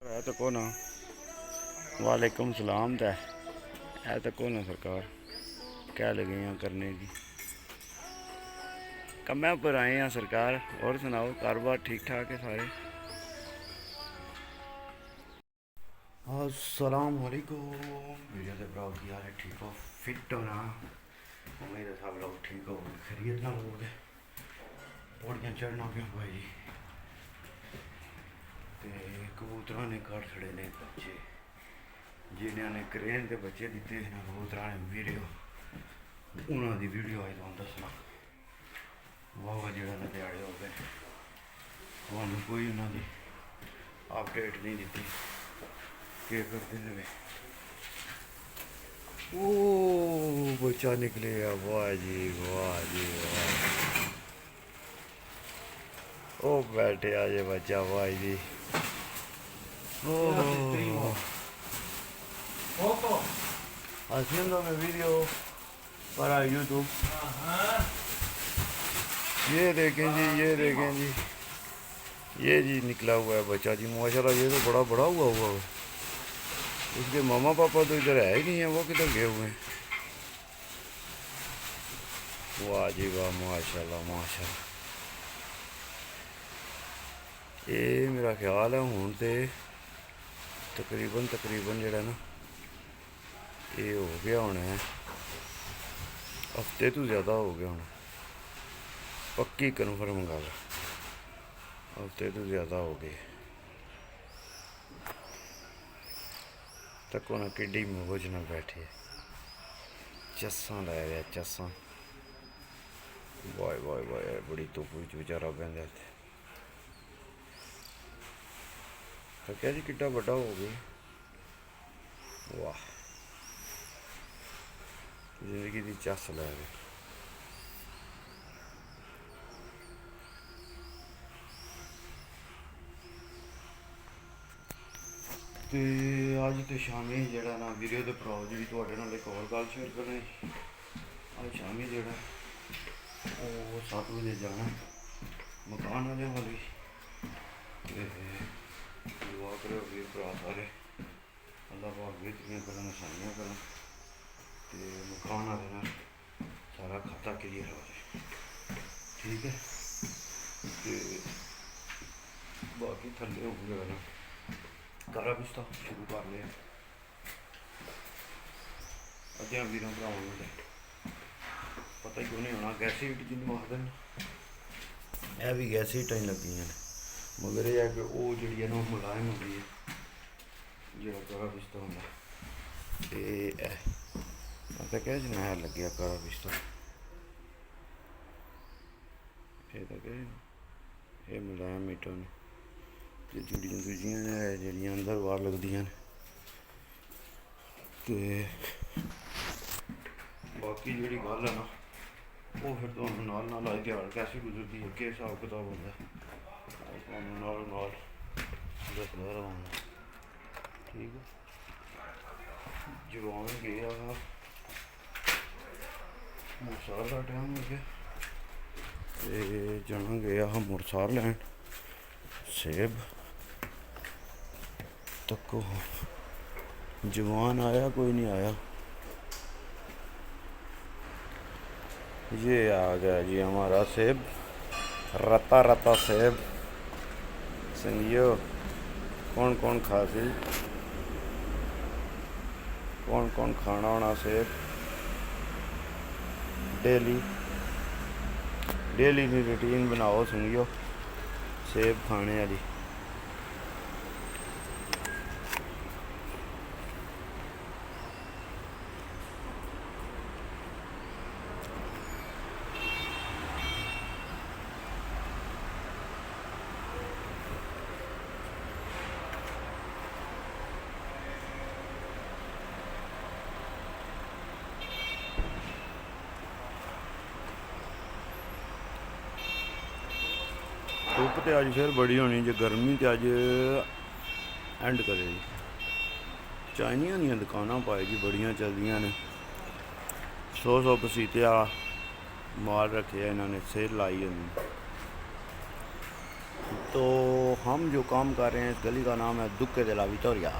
है तो कौन वालेकुम सलाम। है तो कौन सरकार क्या लगे हैं करने की कमें पर आए हैं सरकार। और सुनाओ कारोबार ठीक ठाक है सारे। अस्सलाम वालेकुम वीडियो के ब्लॉग की यार ठीक हो फिट हो ना। उम्मीद है सब लोग ठीक हो खैरियत ना लोग पौड़ियाँ चढ़ना क्यों भाई ते कबूतर ने घर छड़े ने बच्चे जिन्होंने करेन के बच्चे दिते हैं कबूतर ने वीडियो उन्होंने वीडियो आई तुम दसना वाह वाह जो दिहाड़े हो गए थानू कोई उन्होंने अपडेट नहीं दी के करते थे। ओ बच्चा निकले वाह जी वाह जी वाह। ओ बैठे आज बच्चा वाह जी। haciendo mi vídeo para YouTube। ये देखें जी ये जी निकला हुआ है बच्चा जी माशाल्लाह। ये तो बड़ा बड़ा हुआ है। उसके मामा पापा तो इधर है ही नहीं है, वो किधर गए हुए हैं। वाह जी वाह माशाल्लाह माशाल्लाह। ये मेरा ख्याल है हूँ तो तकरीबन जरा ना ये हो गया होना है हफ्ते तो ज़्यादा हो गया होना। पक्की कन्फर्म गल हफ्ते तो ज़्यादा हो गए। तको ना कि मौज ना बैठे चस्सा लै रहा चस्सा। वाह वाह वाह बड़ी धुप्प बेचारा बहता इतने। तो क्या जी किड्डा बड़ा हो गया। वाह जिंदगी की चस लै रहे। तो अज तो शामी जरा ना वीडियो के भरा जी थोड़े नाल एक और गल शेयर करनी। अज शामी जरा 7 बजे जाना मकान वाले वाली दुआ करो वीर भरा सारे अल्लाह पाक बेहतरियां करन आसानियां करन ते मकान वाले ना सारा खाता क्लियर हो जाए ठीक है। तो बाकी थल्ले हो गया ना कारा बिस्ता शुरू कर लिया अद्या वीर भरावां नूं पता ही क्यों नहीं होना। गैस हीट जिन्होंने आखते हैं यह भी गैस हीटां ही लगी हैं मगर यह है कि वो जी है ना मुलायम होती है जो कारा बिस्ता होंगे तो क्या जनाया लगे कारा बिस्ता ये तो क्या ये मुलायम हीटां ने जुड़ियां दूजियां ने जड़ियां अंदर बाहर लगदियां ने। तो बाकी जी गल है ना वो फिर तो नाल आई दिहाड़ कैसे गुजरती है कि हिसाब किताब होंगे नाल दसदा रवांगा ठीक है। जवान गया मुरसार का टाइम हो गया तो जाना गया मुरसार लैन सेब तको जवान आया कोई नहीं आया। ये आ गया जी हमारा सेब रता रता सेब संगियो। कौन कौन खा सी कौन कौन खाना होना सेब डेली की रूटीन बनाओ संगियो सेब खाने वाली। धुप्प तो अज फिर बड़ी होनी जो गर्मी तो अज एंड करे जी। चाइनिया दी दुकाना पाए जी बड़ियां चलदियां ने 100 पसीते माल रखे इन्होंने सेल लाई होनी तो हम जो काम कर रहे हैं इस गली का नाम है दुक्के दे ला विटोरिया।